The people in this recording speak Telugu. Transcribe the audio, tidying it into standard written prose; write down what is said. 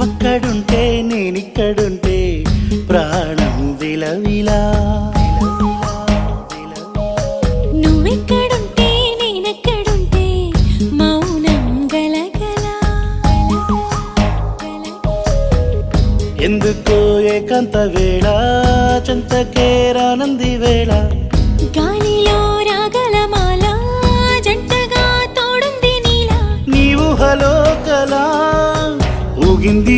నువ్వక్కడుంటే నేనిక్కడుంటే ప్రాణం విలవిలా. నువ్వెక్కడుంటే నేనెక్కడుంటే మౌనం గలగల. ఎందుకో ఏకాంత వేళ చెంతకే రానంది వేళ. గాలిలో రాగల మాల జంటగా తోడుంది నీలా. నీ ఊహలో కలా ఊగింది